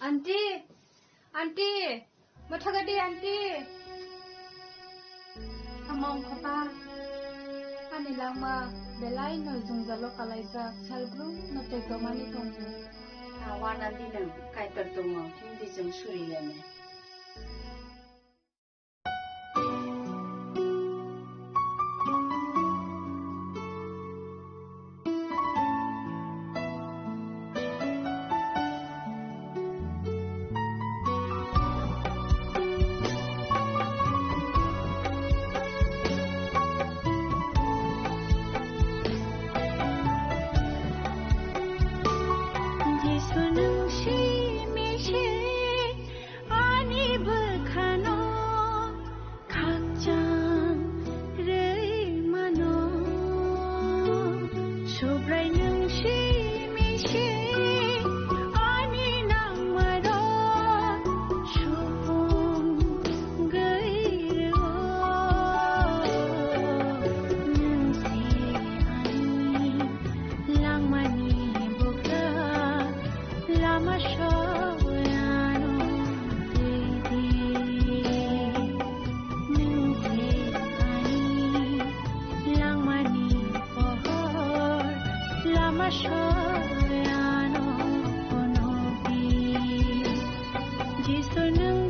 Auntie, auntie, mathagadi auntie. Among papa, ani lama belai no jungjalo kalaisa salgru no te kamani tongmu. Awan nanti nang kaitar tongo hindi jeng suriyane. I Ano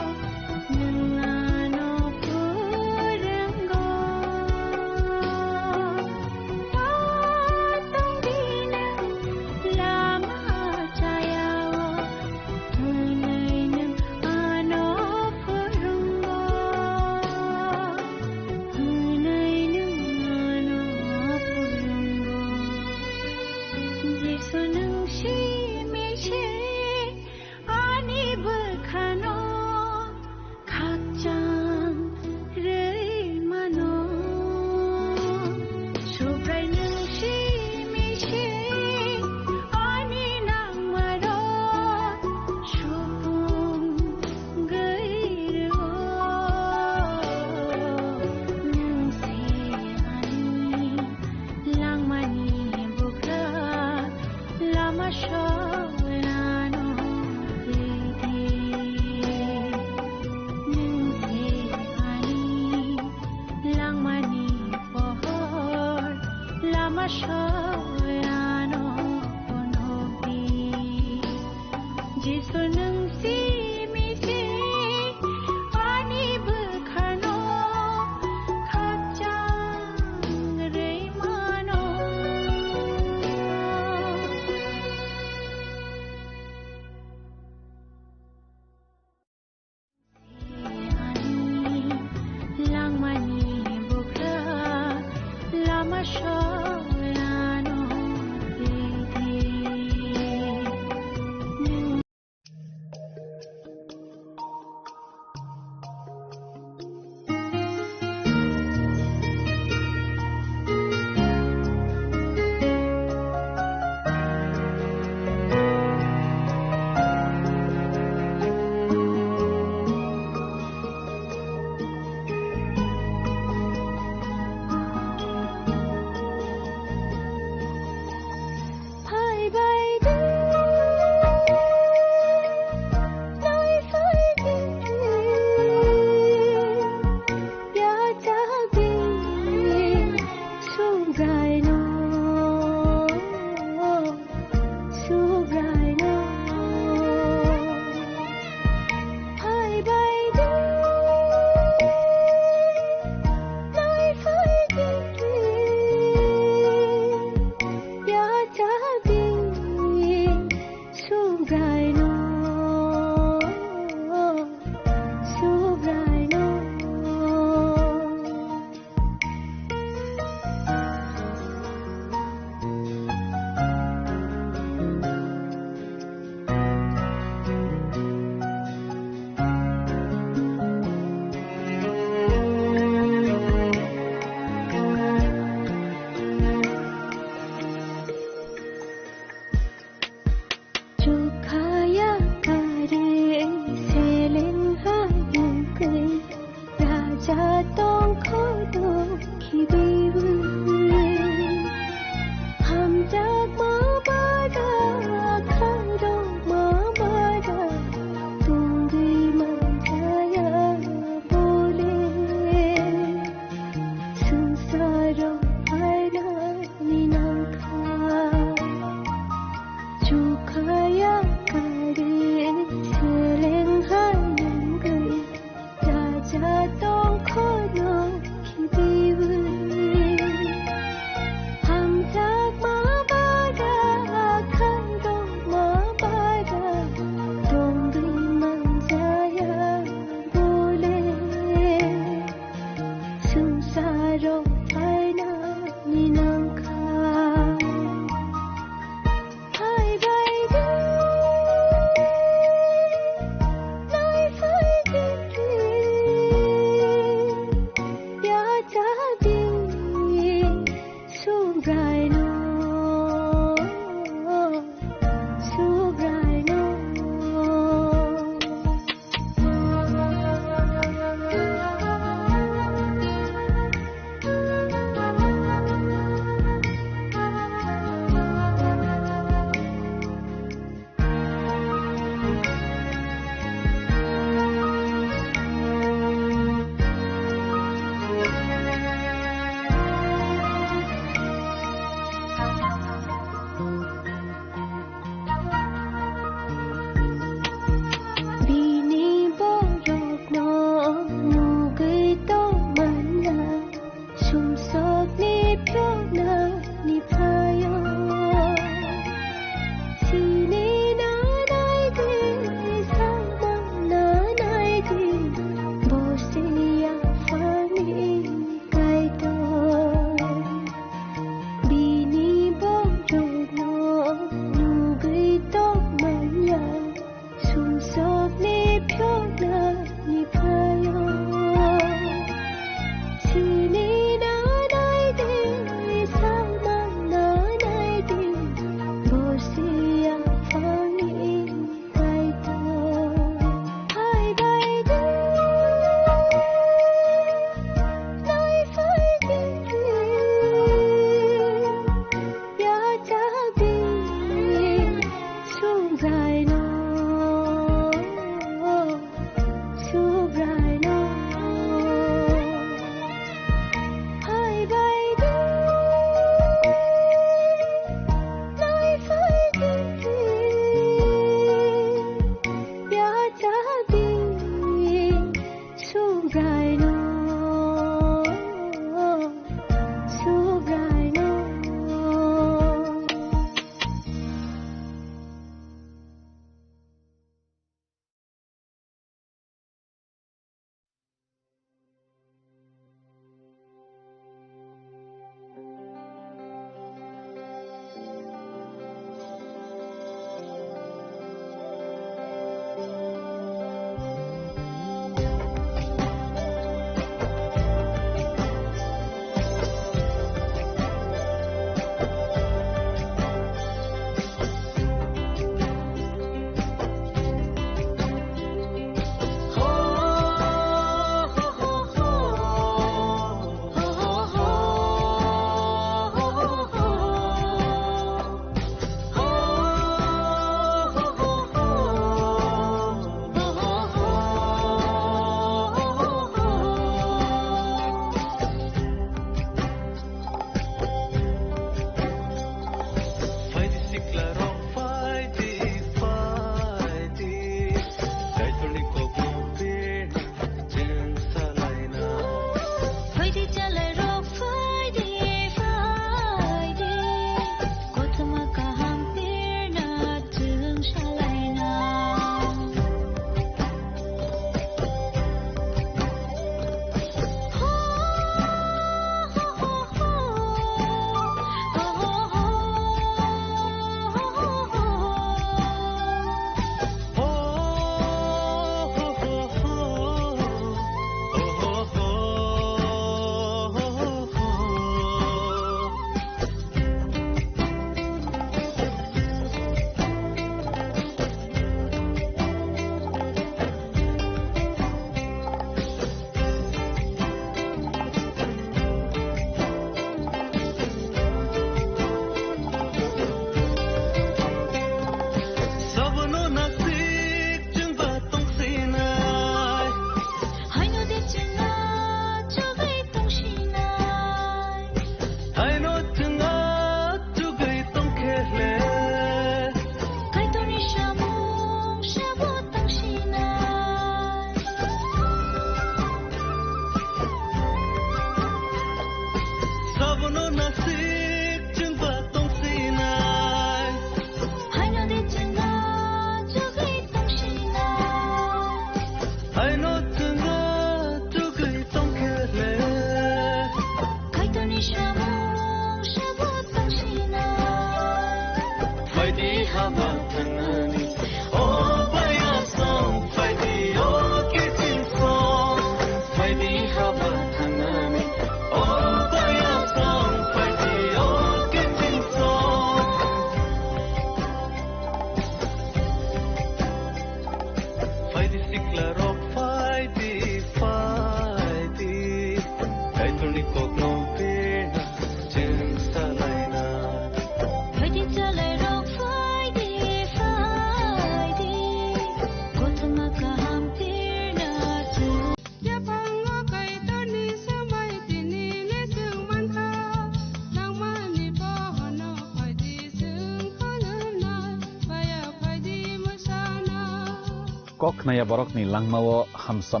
Kok naya borok ni langmawo hamsa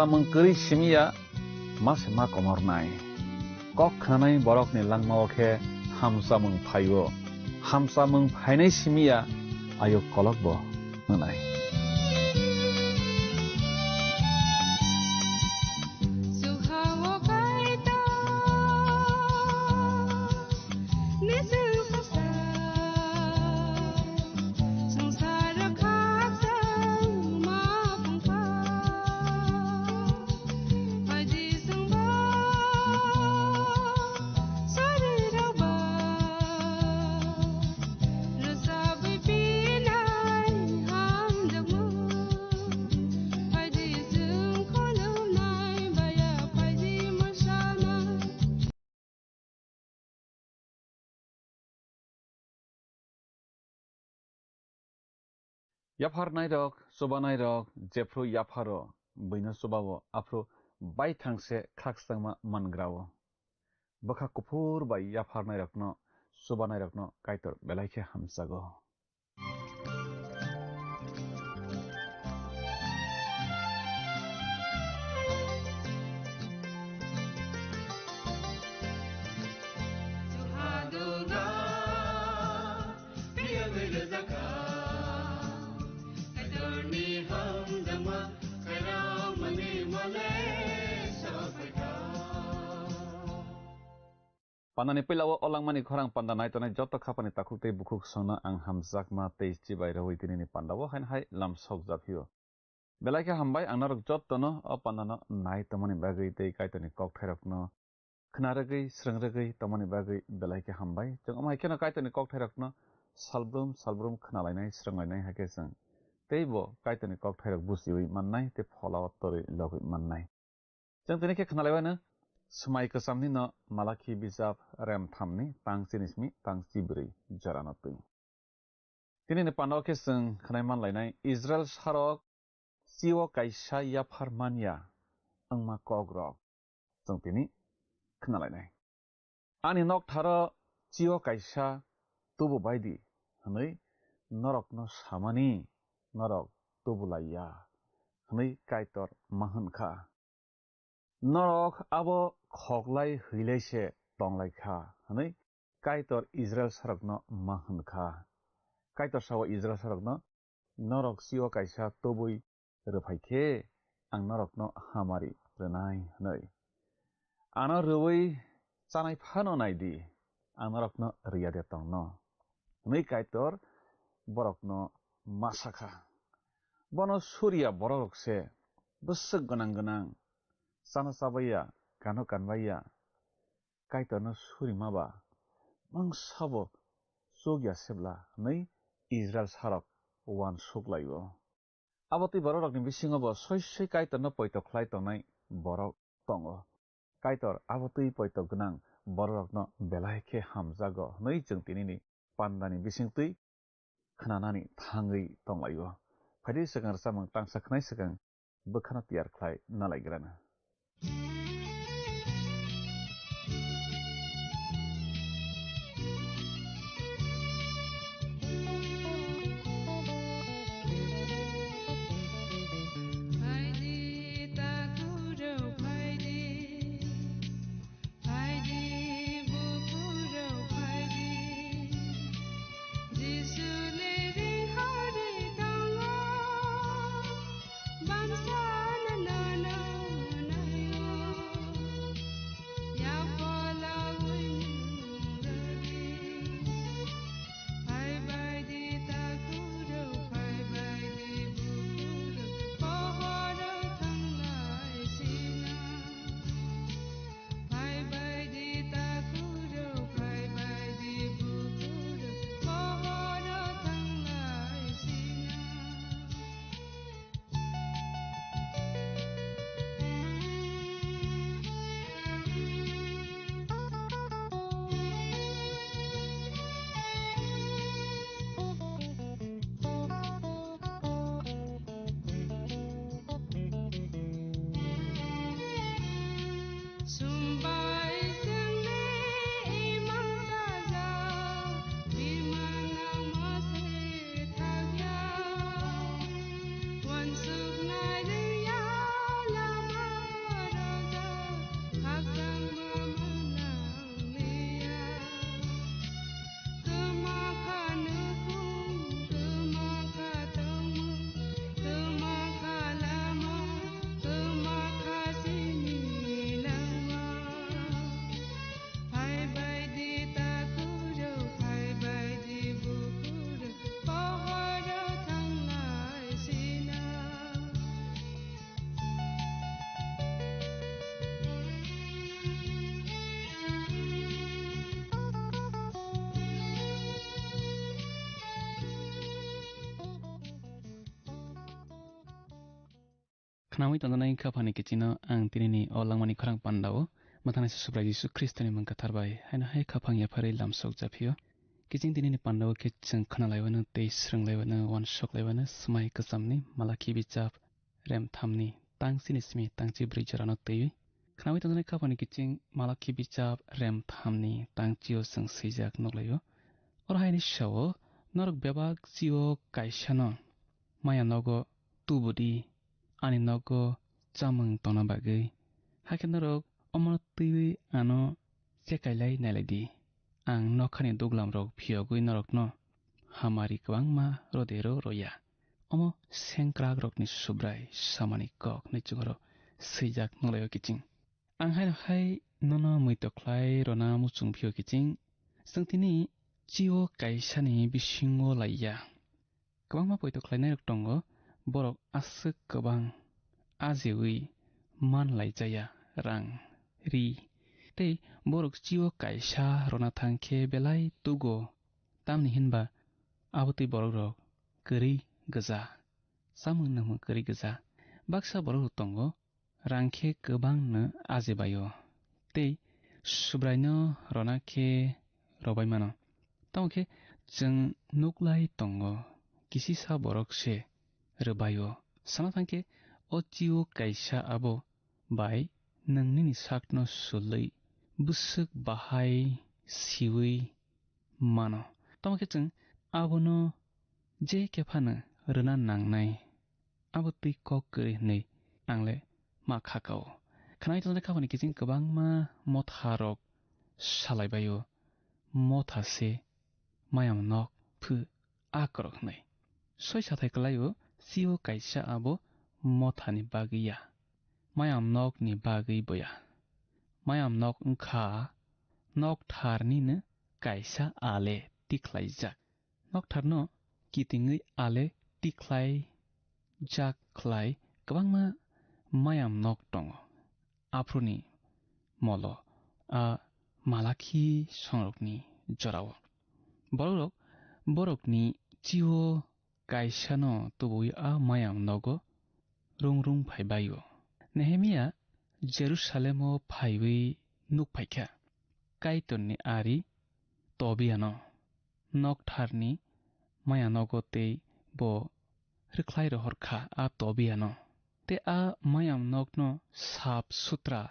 mengkeri simia mas mak omor nai. Kok nanai borok ni langmawo ke hamsa mengpayo. Hamsa mengpainai simia ayo kolok bo nanai. Yapar nairok, soba nairok, jefro yaparo, bino sobawo, afro bai thangse khakstangma mangrawo. Bakha kupur bai yapar nairokno, soba nairokno kaitor belaike hamsago. Pandani pilawo olangmani khorang pandanai tonai joto khapani takukte bukuk sona ang hamjakma teisti bairawi tinini pandawo hain hai lamsok japhiyo. Belaike hambai angnarok jottono o pandano nai tomani bagui tei kaitoni kokthairokno khnaragui srangragui tomani bagui belaike hambai jong amai keno kaitoni kokthairokno salbrum khnalainai sranglainai hake jong teibo kaitoni kokthairok busiwi mannai te pholao tori logui mannai. Jong tinike khnalaiwano Semai kesamni no Malaki bijab rem thamni tang sinismi tang sibri jarano tui. Tini ni pandaw keseng khnaiman lainai Israel sarok siwo kaisa yapar mania angma kogrok jong tini khnalainai. Ani nok tharo siwo kaisa tubu baidi hanoi norok no samani norok tubulaya hanoi kaitor mahankha. Norok abo khoklai hwilaise tonglaikha hanoi kaitor Israel sarokno mahankha. Kaitor sawo Israel sarokno norok siwo kaisa tobui rwphaikhe ang norokno hamari rwnai hanoi. Ano rwui chanai phano naidi ang norokno riyade tongno. Hanoi kaitor borokno masakha. Bono Surya borokse bwswk ganang Sana sabaya, kano kanbaya, kaitor no suri maba, mang sabo sogya sebla, nei Israel sarok wan suklayo. Aboti borok ni bisingo bo soy kaitor no poitok khlai tongnai borok tongo. Kaitor aboti poitok gnang borok no belaike hamjago, nei jong tinini pandani bisingtui khnanani thangui tonglayo. Phadi sakang samang tangsa khnai sakang bukhano tiyar khlai nalaigrana. Knawi tontonai kaphani kichino ang tinini o langmani khorang pandawo mathana se subrai Jisu Kristoni mangka tharbai haina hai kaphang yaphari lamsok japhiyo किचिं दिननि पान्डाव के जों खोनालायबानो दै स्रोंलायबानो वानसकलायबानो समाय गोजामनि मालाखि बिजाब RAM थामनि तांसिनि स्मि तांसि ब्रै जरानो दैवि खोनाबाय थानाय खाफानि किचिं मालाखि बिजाब रेम थामनि तांचियो जों सैजाक नगलायो अरहायनि साव नरक बेबाग जियो कायसानो माया नगो तुबुदि आनि नगो चामों तना बागै हाके नरक अमर दैवि आनो सेकायलाय नायलायदि आं नखानि दुगलाम रग फियगुइ नरक न हामारि गोबां मा रदेरो रया अमो सेंक्राग रगनि सुब्राय सामानि कक नैचुगरो सैजाक नलायो किचिं आं हाय नन मैतख्लाय रना मुचुं फिय किचिं जोंथिनि जियो कायसानि बिसिङो लाइया गोबां मा पैतख्लायनाय रग दङ बरक आसो गोबां आजेवै मान लायजाया रां रि तै बरक जियो कायसा रना थांखे बेलाय तुगो तामनि हिनबा आबोतै बरक रग गोरै गोजा सामुंनो गोरै गोजा बाक्सा बरक दङ रांखे गोबांनो आजेबायो तै सुब्रायनो रनाखे रबायमानो तामखे जों नुक्लाय दङ किसिसा बरक से रोबायो साना थांखे अ जियो कायसा आबो बाय नोंनि साकनो सुलै बुसुक बाहाय सिवै मानो तामखे जों आबोनो जे केफानो रोना नांनाय आबो तै कक गरै नै आंले मा खाकाव खोनाय थानाय खामानि किचिं गोबां मा मथारक सालायबायो मथासे मायाम नक फु आकरक नै सय साथाय कलायो जियो कायसा आबो मथानि बागैया मायाम नकनि बागै बया मायाम नक उखा नक थारनिनो कायसा आले तिख्लाय जाक नक थारनो कितिङै आले तिख्लाय जाक ख्लाय गोबां मा मायाम नक दङ आफ्रुनि मलो मालाखि संरकनि जराव बरकनि जियो कायसानो तुबुय मायाम नगो रुं रुं फायबायो नेहेमिया जेरुसालेमो फायबै नुक फायख्या कायतननि आरि तबियानो नक थारनि माया नगो ते बो रिख्लाय रहरखा तबियानो ते मायाम नगनो साफ सुथ्रा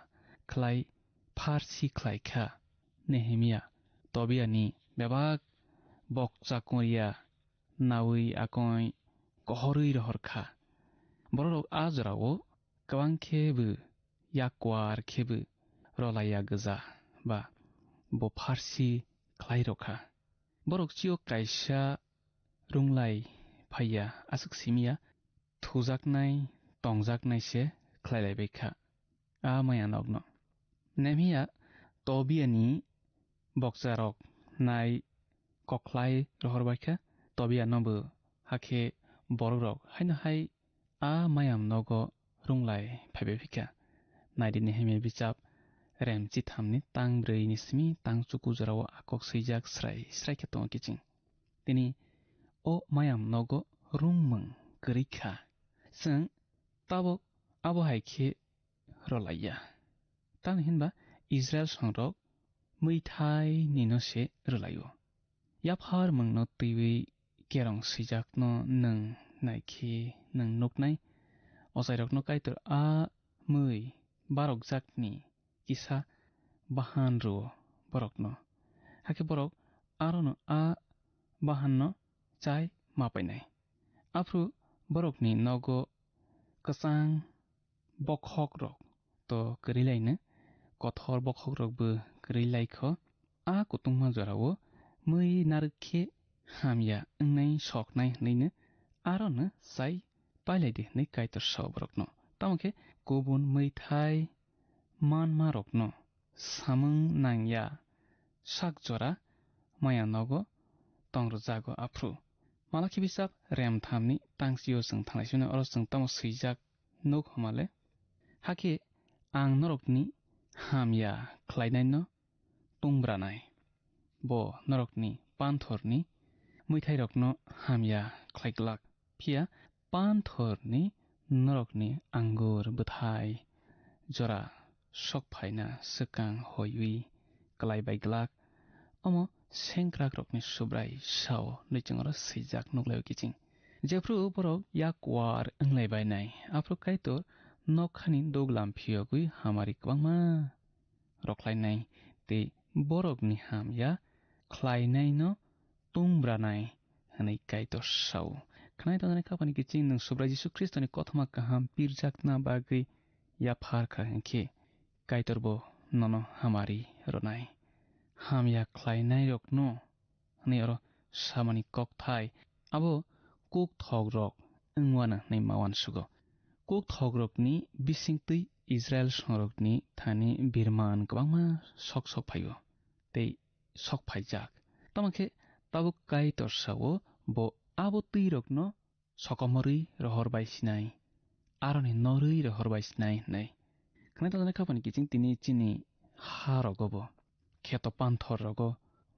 ख्लाय फारसी ख्लायखा नेहेमिया तबियानि बेबाग बकचाकुरिया नावै आकय गहरै रहरखा बरक आजरावो गोबां खेबो याकवार खेबो रलाया गोजा बा बो फारसी ख्लाय रखा बरक जियो कायसा रुंलाय फाया आसुक सिमिया थुजाकनाय तंजाकनाय से ख्लायलायबायखा माया नगनो नेमिया तबियानि बकजारक नाय कख्लाय रहरबायखा तबियानोबो हाखे बरक रक हायनो हाय मायाम नगो रुंलाय फायबायफिखा नायदि नेहेमिया बिजाब रेमचि थामनि तां ब्रैनि स्मि तां चुकु जराव आकक सैजाक स्राय स्राय खेतों किचिं तिनि ओ मायाम नगो रुंमों गोरैखा जों ताबो आबो हायखे रलाया तान हिनबा इजराइल संरक मैथाय निनो से रलायो याफार मंगनो तैवै केरं सैजाकनो नों नायखे नों नुकनाय असायरकनो कायतर मै बारक जाकनि किसा बाहान रो बरकनो हाके बरक आरोनो बाहाननो चाय मापायनाय आफ्रु बरकनि नगो कसां बखक रक तो करिलायनो कथर बखक रकबो करिलायखो कुतुंमा जरावो मै नारखे हामिया नै सकनाय नैनो आरोनो चाय पायलायदे नै कायतर साव बरकनो तामखे गुबुन मैथाय मानमा रकनो सामुं नांया साक जरा माया नगो तंग्र जागो आफ्रु मालाखि बिजाब रेम थामनि तांसियो जों थांनायसिनो अर जों तम सैजाक नुक हमाले हाके आं नरकनि हामिया ख्लायनायनो तुंब्रानाय बो नरकनि पान्थरनि मैथाय रकनो हामिया ख्लायग्लाक फिया पान्थरनि नरकनि आंगुर बथाय जरा सकफायना सकां हयui कलायबायग्लाक अमो सेंक्राक रकनि सुब्राय साव नैचंगरा सैजाक नुगलायो किचिं जेफ्रु बरक याकवार ओंलायबायनाय आफ्रु काइतर नखानि दोगलाम फियगुइ हामारि क्वांमा रख्लायनाय ते बरकनि हाम या ख्लायनाय न तुंब्रानाय हनै काइतर साव खनाय तनाय खापानि किचिं नों सुब्राय जिसु ख्रिस्टनि कथमा काहाम पिरजाकना बागै या फारखा हंखे काइतरबो ननो हामारि रनाय हाम या ख्लायनाय रकनो हनै अर सामानि ककथाय आबो कुक थग रक ओंवाना नै मावान सुगो कुक थग रकनि बिसिंतै इजराइल संरकनि थानि बिरमान गोबांमा सक सक फायो ते सक फाइजाक तमाखे ताबो काइतर सावो बो आबो तै रकनो सकमरै रहर बायसिनाय आरनि नरै रहर बायसिनाय नै खनाय तनाय खापानि किचिं तिनि चिनि हा रगबो खेतो पान्थर रगो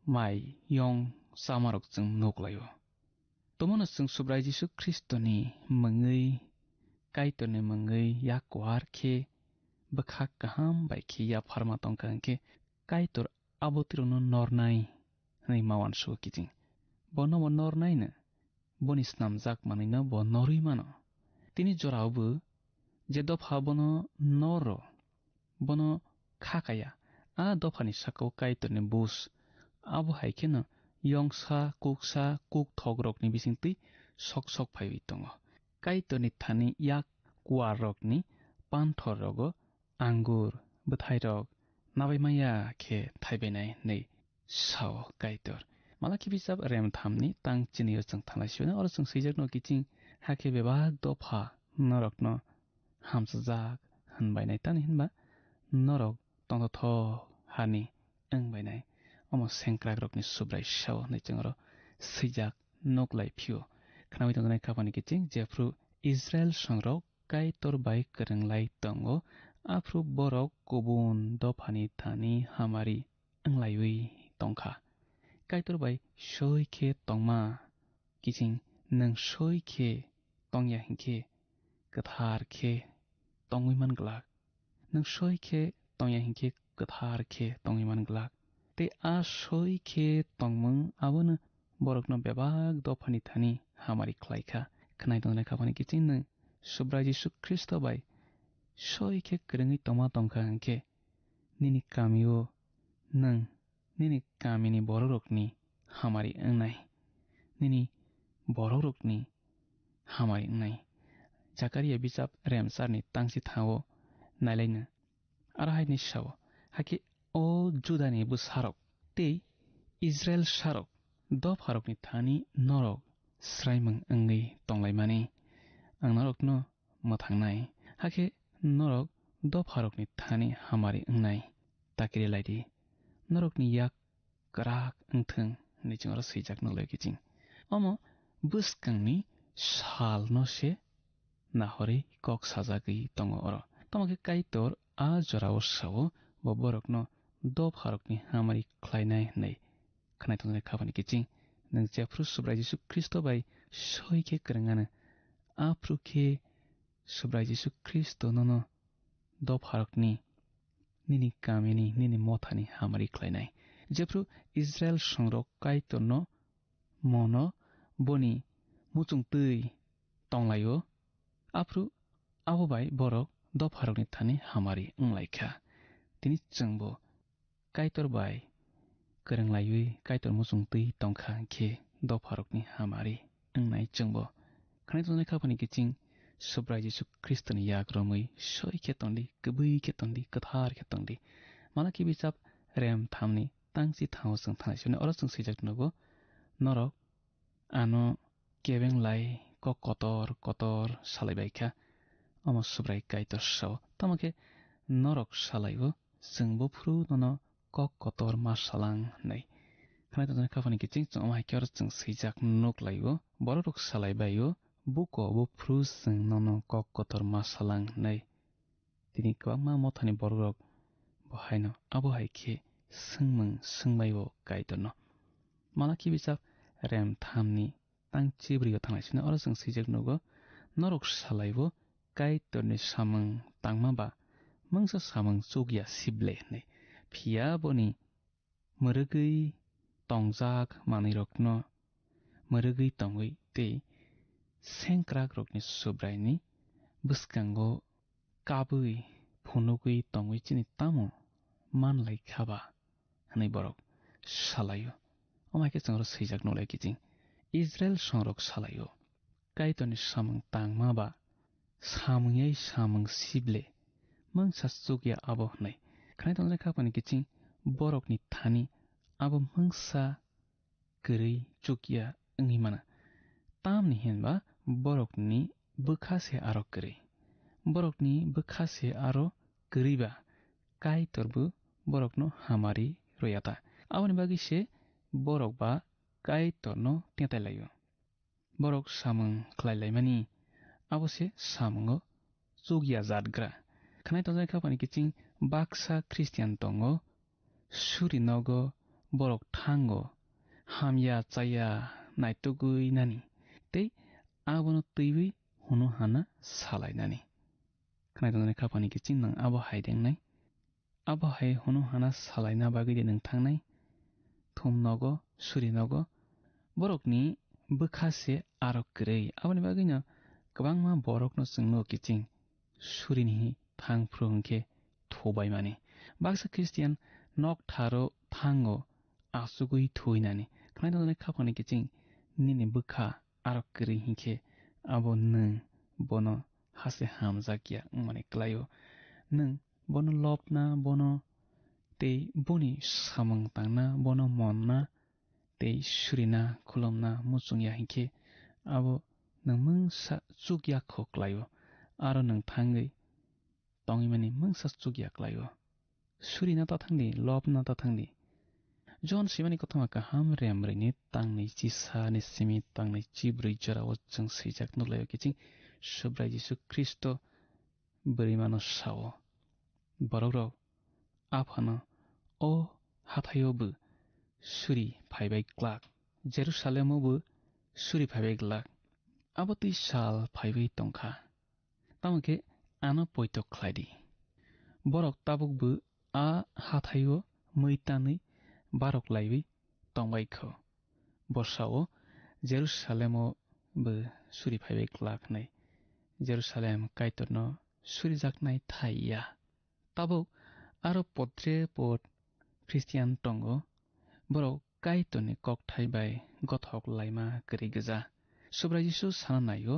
माइ यं सामारक जों नोगलायो तमनो जों सुब्राय जिसु ख्रिस्टनि मंगै काइतरनि मंगै याकवार खे बखा काहाम बायखे या फार्मा तंकांखे काइतर आबोतिरनो नरनाय नै मावान सु किचिं बनो नरनायनो बनि स्नामजाक मानैनो ब नरै मानो तिनि जरावबो जे दफा बनो नरो बनो खाकाया आ दफानि साको काइतरनि बुस आबो हाइखेनो यंसा कुक थगरकनि बिसिंतै सक सक फाइवि दङ काइतरनि थानि याक कुवार रकनि पान्थर रगो आंगुर बथाइ रक नाबायमाया खे थाइबायनाय नै साव काइतर मालाखि बिजाब रेम थामनि तां चिनियो जों थांलायसिनो अर जों सैजाकनो किचिं हाखे बेबा दफा नरकनो हामसजाक होनबायनाय तानि होनबा नरक तंथ हानि ओंबायनाय अमो सेंक्राक रकनि सुब्राय साव नैचंगर सैजाक नोगलाय फियो खनावि तंनाय खापानि किचिं जेफ्रु इजराइल संरक काइतर बाय करंलाय तंगो आफ्रु बरक गुबुन दफानि थानि हामारि ओंलायवि तंखा काइतर बाय सयखे तंमा किचिं नों सयखे तंया हिंखे कथार खे तंगैमान ग्लाक नों सयखे तंया हिंखे कथार खे तंगैमान ग्लाक ते आ सयखे तंमों आबोनो बरकनो बेबाग दफानि थानि हामारि ख्लायखा खनाय तंनाय खापानि किचिं नों सुब्राय जिसु ख्रिस्ट बाय सयखे करङै तमा तंखा हंखे निनि कामियो नों निनि कामिनि बररकनि हामारि ओंनाय निनि बररकनि हामारि ओंनाय जाकारिया बिजाब रेमसारनि तांसि थावो नायलायनो आरहायनि साव हाखि ओ जुदानि बुसारक ते इजराइल सारक द फारकनि थानि नरक स्रायमों ओंगै तंलायमानि आं नरकनो मोथांनाय हाखे नरक द फारकनि थानि हामारि ओंनाय ताकिरि लायदि नरकनि याक कराक ओंथों नैचंगर सैजाक नोगलाय किचिं अमो बुसकांनि साल नसे नाहरै कक साजागै तंग अर तमके काइतर आ जराव सावो बरकनो द फारकनि हामारि ख्लायनाय नै खनाय तंनाय खापानि किचिं नों जेफ्रु सुब्राय जिसु ख्रिस्ट बाय सयखे करङानो आफ्रुखे सुब्राय जिसु ख्रिस्ट ननो द फारकनि निनि कामिनि निनि मथानि हामारि ख्लायनाय जेफ्रु इजराइल संरक काइतरनो मनो बनि मुचुं तै तंलायो आफ्रु आबो बाय बरक द फारकनि थानि हामारि ओंलायखा तिनि जोंबो काइतर बाय करंलायui काइतर मुचुं तै तंखा खे द फारकनि हामारि ओंनाय जोंबो खनाय तंनाय खापानि किचिं सुब्राय जिसु ख्रिस्टनि याक रमै सयखे तंदि गबै खे तंदि कथार खे तंदि मालाखि बिजाब रेम थामनि तांसि थाव जों थानायसिनो अर जों सैजाक नगो नरक आनो केबेंलाय कतर सालायबायखा अमो सुब्राय काइतर साव तमके नरक सालायबो जोंबो फ्रु ननो कतर मासालां नै खनाय तंनाय खापानि किचिं जों अमाइकर जों सैजाक नोगलायो बररक सालायबायो बुको बो फ्रु जों ननो कतर मासालां नै तिनि गोबांमा मथानि बररक बहायनो आबो हायखे सोंबायो काइतरनो मालाखि बिजाब रेम थामनि तांचि ब्रियो थांनायसिनो अर जों सैजाक नगो नरक सालायबो काइतरनि सामों तांमाबा मंसा सामों चौगिया सिबले नै फिया बनि मरगै tongjak manirokno morogoi tongoi tei sengkrak rokni subraini bwskango kabui phunugoi tongoi chini tamo manlai khaba hanai borok salayo omaike changro swijak nolai kiching Israel songrok salayo kaitoni samung tangma ba samungei samung sible mangsa chukya abo hnai khanai tongnai khapani kiching borokni thani abo mangsa kwrui chukya wngui mana tamni hinba borokni bwkhase aro kwrui borokni bwkhase aro kwruiba kaitorbu borokno hamari royata aboni bagi se borok ba kaitorno tengtailayo borok samung khlailaimani abo se samungo chukya jatgra khanai tongnai khapani kiching baksa Christian tongo suri nogo borok thango hamya chaya naitugui nani tei abono twiwi hunu hana salainani khanai tongnai khapani kiching nang abo haidengnai abo hai hunu hana salaina bagui de nang thangnai thum nogo suri nogo borokni bwkhase aro kwrui aboni bagui no kwbangma borokno chungno kiching surini thangphru hingkhe thobai mani baksa Christian nok tharo thango asugui thuinani khanai tongnai khapani kiching nini bwkha aro kwrui hingkhe abo nung bono hase hamjakya wngmani klaio nung bono lobna bono tei boni samung tangna bono monna tei surina khulumna muchungya hingkhe abo nung mungsa chukya kho klaio aro nung thangui tongimani mungsa chukya klaio surina tathangdi lobna tathangdi John simani kothoma kaham remreni tangnai chi sa ni simi tangnai chi brui jorao chung swijak nuglaio kiching subrai Jisu Kristo bwrui mano sao borok rok aphano o hathaiobo suri phaibai klak Jerusalemo suri phaibai klak abo tui sal phaibai tongkha tamokhe ano poito khlaidi borok tabukbo a hathaio muitanui barok laiwi tongbai kho borsao Jerusalemo suri phaibai klak hnai Jerusalem kaitorno surijaknai thaiya tabuk aro potre pot Christian tongo borok kaitorni kokthai bai gothok laima kwrui gja subrai Jisu sananaio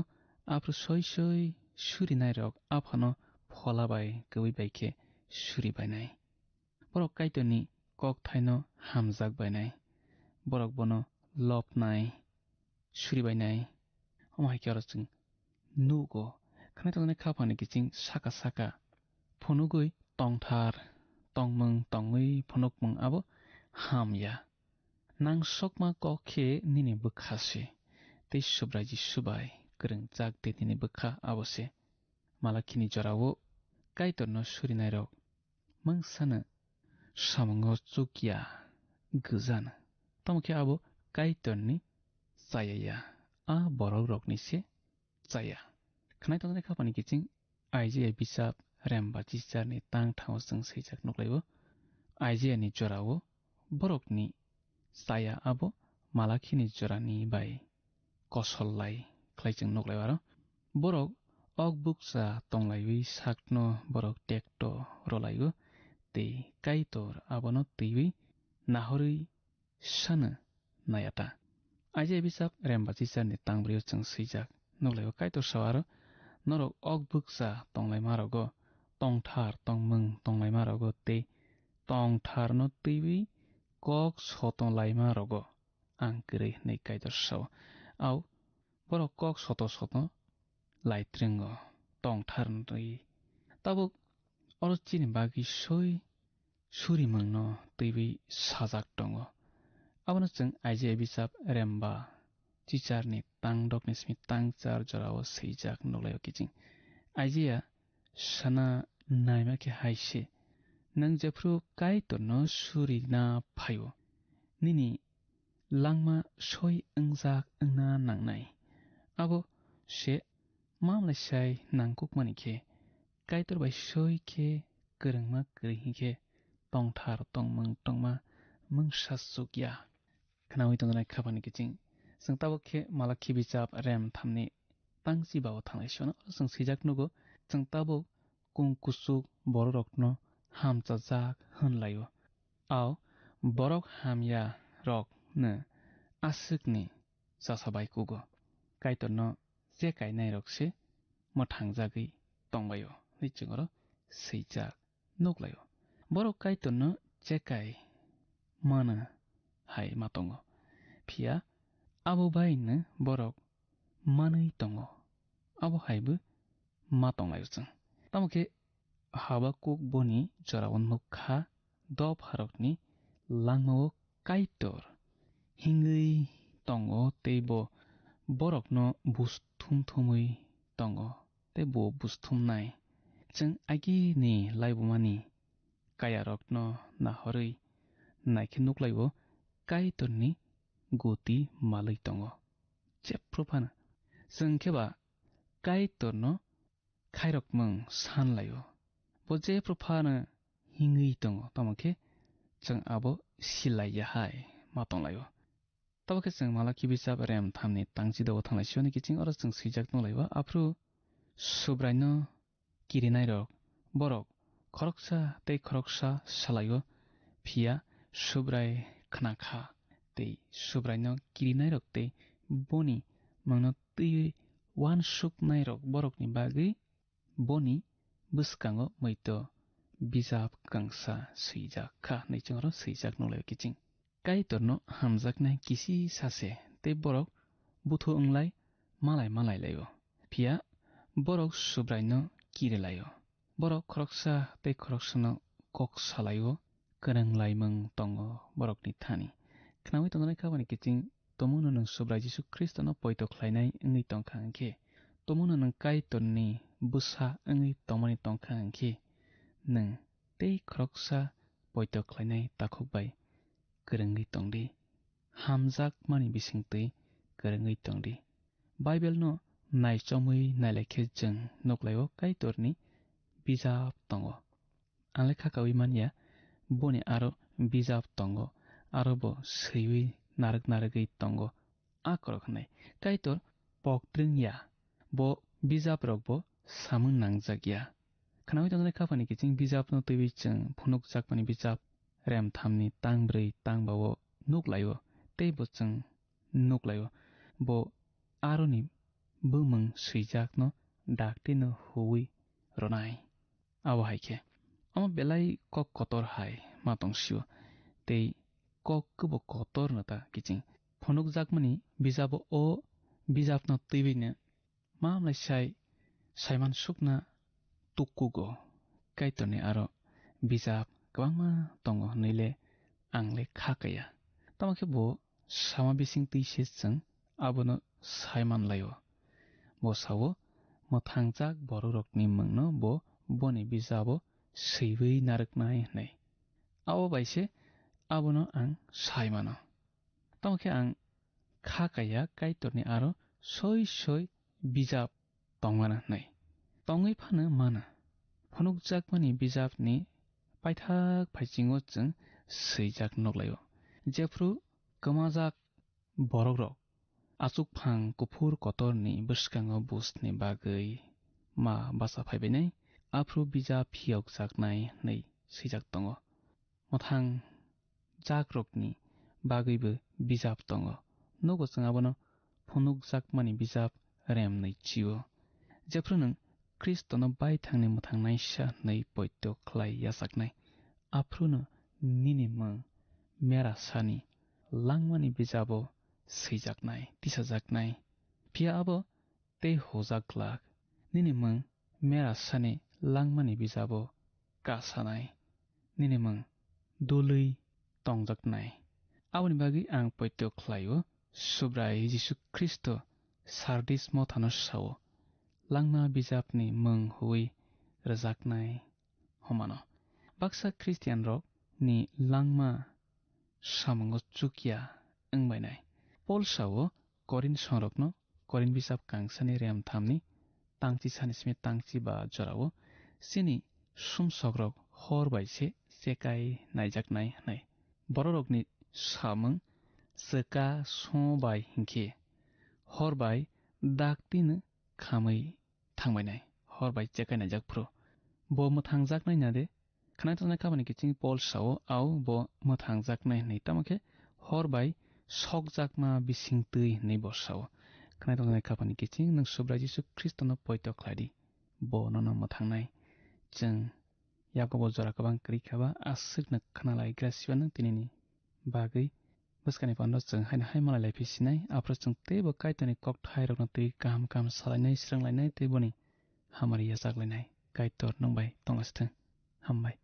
apro soi soi surinai rok aphano pholabai kwbui baikhe suri bainai borok kaitorni kokthaino hamjak bainai borok bono lobnai suri bainai omaike oro chung nugo khanai tongnai khapani kiching saka saka phunugui tongthar tongmung tongui phunukmung abo hamya nangsokma kokhe nini bwkhase tei subrai Jisu bai kwrwngjak de nini bwkha abose malakhini jorao kaitorno surinai rok mangsano samungo chukya gjan tamokhe abo kaitorni chayaya a borok rokni se chaya khanai tongnai khapani kiching Isaiah bisap remba chicharni tangthao chung swijak nuklaio Isaiah ni jorao borokni chaya abo malakhini jorani bai kosollai khlaijang nuklaio aro borok ok bukcha tonglaiwi sakno borok tekto rolaio tei kaitor abono twiwi nahorui sano nayata Isaiah bisap remba chicharni tangbrio chung swijak nuklaio kaitor sao aro norok ok bukcha tonglaima tongthar tongmung tonglaima tei tongtharno twiwi kok sotolaima rogo ang kwrui hnai kaitor sao au borok kok soto laitringo tongtharnoi tabuk oro chini bagi soi surimungno twiwi sajak tongo abono chung Isaiah bisap remba chicharni tangdokni simi tangchar jorao swijak nuklaio kiching Isaiah sana naima khe haise nang jephru kaitorno surina phaio nini langma soi ongjak ongna nangnai abo se mamlaisai nangkukmani khe kaitor bai soi khe kwrwngma kwrui hingkhe tongthar tongmung tongma mungsa chukya khnawi tongnai khabani kiching sing tabokhe malakhi bichap rem thamni tangchi bawo thanglai shono sing sijak nugo sing tabok kung kusuk borokno hamchajak hunlayo aw borok hamya rok ne asukni sasabai kugo kaitorno je kainai rokse mothangjagui tongbayo nichingoro sijak nuklayo borok kaitorno jekai mana hai matongo phia abo baino borok manui tongo abo haibu matonglayo chung tamokhe habakuk boni joraon mukha dop harokni langmao kaitor hingui tongo teibo borokno busthum thumui tongo teibo busthum nai chung agi ni laibumani kayarokno nahorui naikhe nuklaibo kaitorni goti malui tongo jephruphano chung kheba kaitorno khairokmung sanlayo bo jephruphano hingui tongo tamokhe chung abo silaiya hai matonglayo tabokhe chung malakhi bichap rem thamni tangchi dawo thanglai sioni kiching oro chung sijak nulaiba afru subraino kirinai rok borok khoroksa tei khoroksa salayo phia subrai khnakha tei subraino kirinai rok tei boni mangno tui wan suknai rok borokni bagui boni bwskango moito bijap kangsa swijak kha nichingoro swijak nulayo kiching kaitorno hamjaknai kisi sase tei borok buthu onglai malai layo phia borok subraino kirilayo borok khoroksa tei khoroksano kok salayo kranglai tongo borokni thani khnawi tongnai khabani kiching tomuno nang subrai jisu kristo no poito khlainai ngui tongkha angkhe tomuno nang kaitorni busa ngui tongmani tongkha angkhe nang tei khoroksa poito khlainai takhokbai kwrwngui tongdi hamjak mani bisingtwi kwrwngui tongdi bible no naichomui nailekhe jeng nuklayo kaitorni bijap tongo alekha kawi manya boni aro bijap tongo aro bo swiwi narwgui tongo akorok hnai kaitor poktrungya bo bijap rok bo samung nangjagya khnawi tongnai khaphani kiching bijap no twi chung phunukjakmani bijap rem thamni tangbrui tangbao nuklayo tei bo chung nuklayo bo aroni bumung swijak no dakti no huwi ronai abo haikhe amo belai kok kotor hai matongsio tei kok kubo kotor nata kiching phunukjakmani bijabo o bijap no twiwine mamlai saiman sukna tukkugo kaitorni aro bijap kwbangma tongo nile angle khakaya tamokhe bo sama bisingtwi se chung abono saimanlayo bo sawo mothangjak borokrokni mungno bo boni bijabo swiwi narwknai hnai abo baise abono ang saimano tamokhe ang khakaya kaitorni aro soi bijap tongmana hnai tongui phano mana phunukjakmani bijapni paithak phaichingo chung swijak nuklayo jefru kwmajak borokrok achukphang kuphur kotorni bwskango busni bagui ma basa phaibainai afru bijap phiyokjaknai hnai swijak tongo mothang jakrokni baguibo bijap tongo nugo chung abono phunukjakmani bijap rem nei chio jefru nang kristo no baithangni mothangnaisa nei poito khlai yasaknai afru no nini mung mera sani langmani bijabo swijaknai tisajaknai phia abo tei hojaklak nini mung mera sani langmani bijabo kasanai nini mung dolui tongjaknai aboni bagui ang poito khlaio subrai jisu kristo sardis mothano sao langma bijapni mung hui rjaknai homano baksa christian rok ni langma samungo chukya wngbainai Paul sao korin songrokno korin bijap kangsani rem thamni tangchi sanismi tangchi ba jorao sini sumsogrok hor baise sekai naijaknai hnai bororokni samung seka sobai hingke horbai daktin khamai thangbainai horbai chekai najak pro bo mothang jaknai nade khana tonai kabani kiching pol sao au bo mothang jaknai nei tamake horbai sokjakma bisingtui nei bo sao khana tonai kabani kiching nang subra jisu kristono poito khladi bo nono mothangnai jeng yakobo jora kabang krikaba asukna khana lai grasiwana tinini bagai buskani pando jeng haina hai malai lai pisinai apro jeng tebo kaitoni kok thai rokna tui kam kam salainai sranglainai teboni hamari yajaklainai kaitor nongbai tongastheng hambai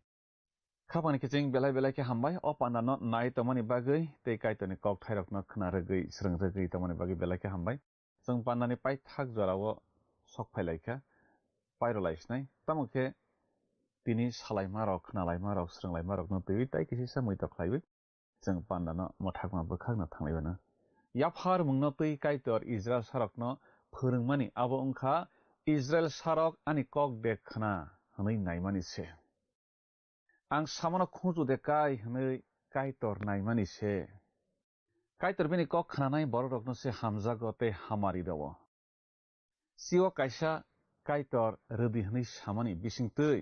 Kapani kiching belai ke hambai o pandano nai tomani bagai te kaitoni kok thairok no khna ragui srang ragui tomani bagai belai ke hambai jeng pandani pai thak jorao sok phailaika pairo laisnai tamoke tini salaima rok khnalaima rok sranglaima rok no tui tai kisi samui to khlaiwi jeng pandano mothakma bukhakna thanglaibana yaphar mungno tui kaitor Israel sarok no phurungmani abo ongkha Israel sarok ani kok dekhna hanai naimani se ang samano khunju dekai hanai kaitor naimani se kaitor bini kok khnanai borok rokno se hamjago te hamari dawo sio kaisa kaitor rudi hanai samani bisingtui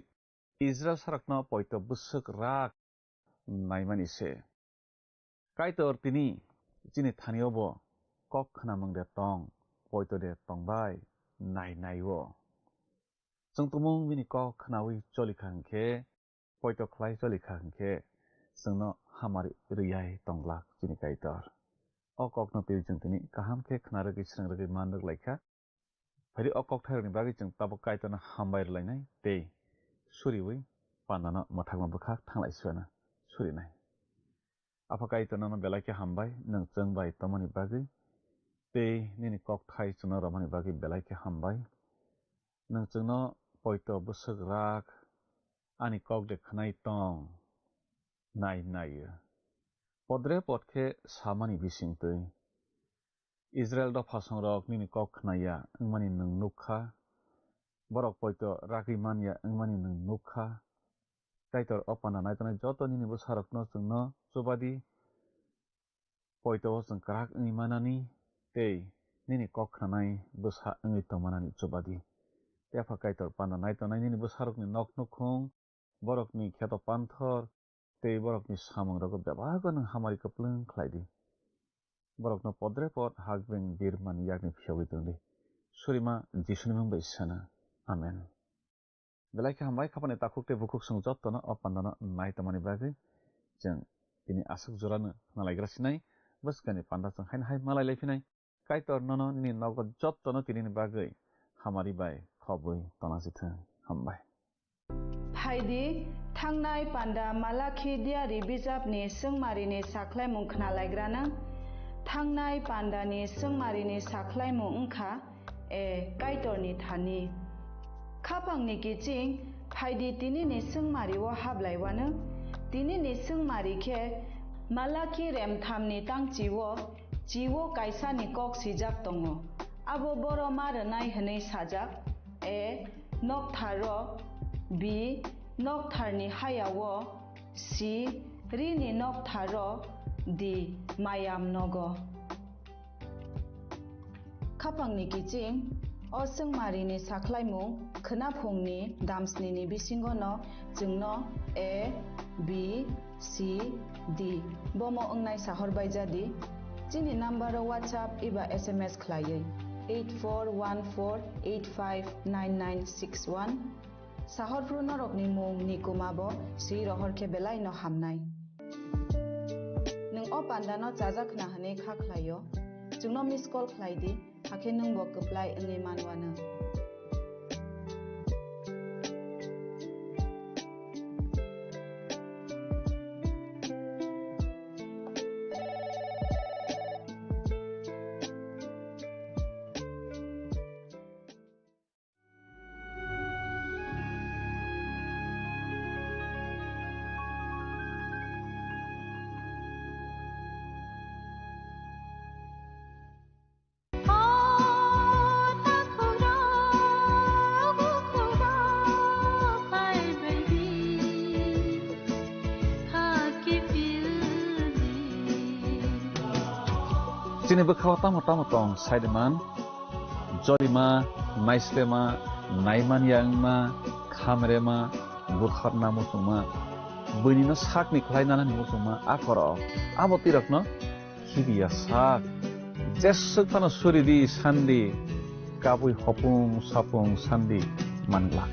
Israel sarokno poito busuk rak naimani se kaitor tini chini thaniobo kok khnamang de tong poito de tongbai naiwo jeng tumung bini kok khnawi cholikha hingke poito khlai cholikha hingke jengno hamari riyai tonglak chini kaitor o kok no tui jeng tini kaham ke khnaragui srangragui manrok laika phari o kok thairokni bagui jeng tabo kaitor no hambai rlainai tei suriwi pandano mothakma bukhak thanglai surinai apa kaitor no belai ke hambai nang chengbai tomani bagui tei nini kok thai chungna romani bagui belai ke hambai nang chungno poito busuk rak ani kok de khnai tong naio podre podke samani bisingtui Israel do phasongrok nini kok khnaya wngmani nang nukha borok poito rakui manya wngmani nang nukha kaitor opana naitonai joto nini bwsarok no chungno chubadi poito chung krak wngui manani tei nini kok khnanai bwsa wngui tongmanani chubadi tefa kaitor pana naitonai nini bwsarokni nok nukhung borokni kheto panthor tei borokni samung rogo bebago nang hamari kaplung khlaidi borokno podre pod hakbeng birmani yakni phiyawi tongdi surima jisuni mungbai sana amen belai ke hambai khapani takukte bukhuk sung jottono o pandano naitomani bagui jeng tini asuk jorano nalaigra sinai buskani panda jeng hain hai malai laifinai kaitor nono nini nogo jottono tinini bagui hamari bai khobui tonasitheng hambai Haidi thangnai panda malakhi diari bijapni sungmarini saklaimung khnalaigrana thangnai pandani sungmarini saklaimung wngkha e kaitorni thani khapangni kiching haidi tinini sungmari o hablaiwano tinini sungmari khe malakhi remthamni tangchiwo jiwo kaisani kok sijak tongo abo boro marnai hwnui sajak e noktharo bi noktharni hayawo si rini noktharo di mayam nogo khapangni kiching o sungmarini saklaimung khnaphungni damsnini bisingo no jungno A B C D bomo ongnai sahorbai jadi chini number WhatsApp iba SMS khlaiui 8414859961 Sahorpru norokni mung nikumabo si rohorke belai no hamnai nung o pandano chajakna hane kha khlaio jungno miss call khlaidi hake nung bo apply ngai manwana Sini bekhawa tamo tong saideman jorima naislema naiman yangma khamrema bukharna musuma bunino sakni khlainana musuma akoro abo tirakno hibiya sak jesuk pano suridi sandi kabui hopung sapung sandi manla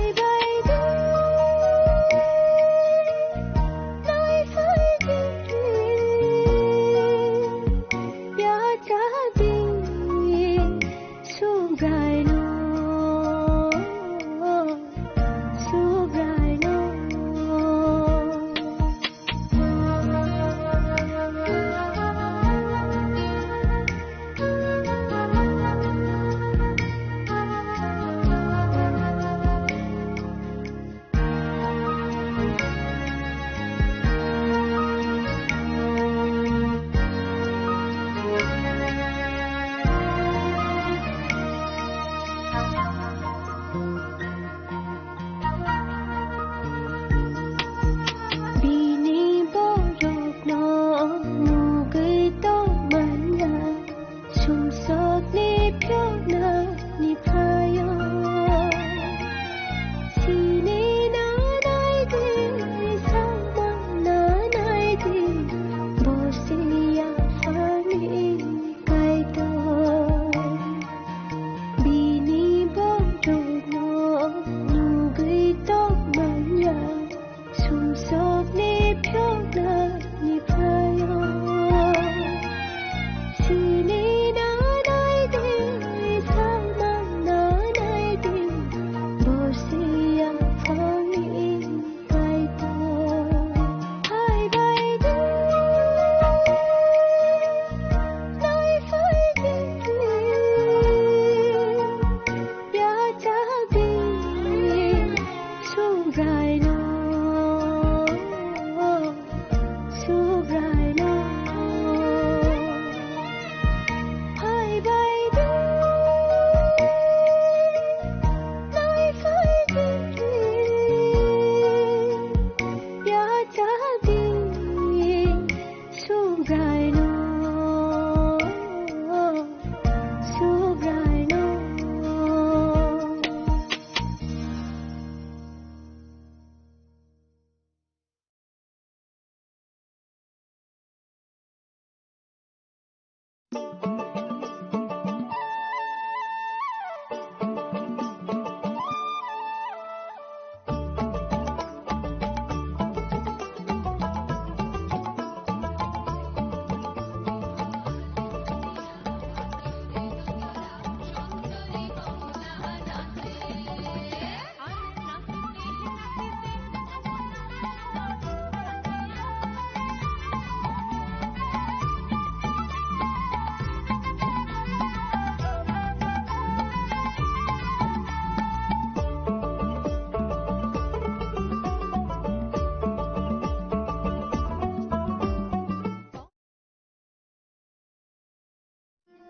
Bye bye.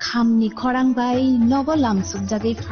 खामनि खरां bye नबो लामसुक जागै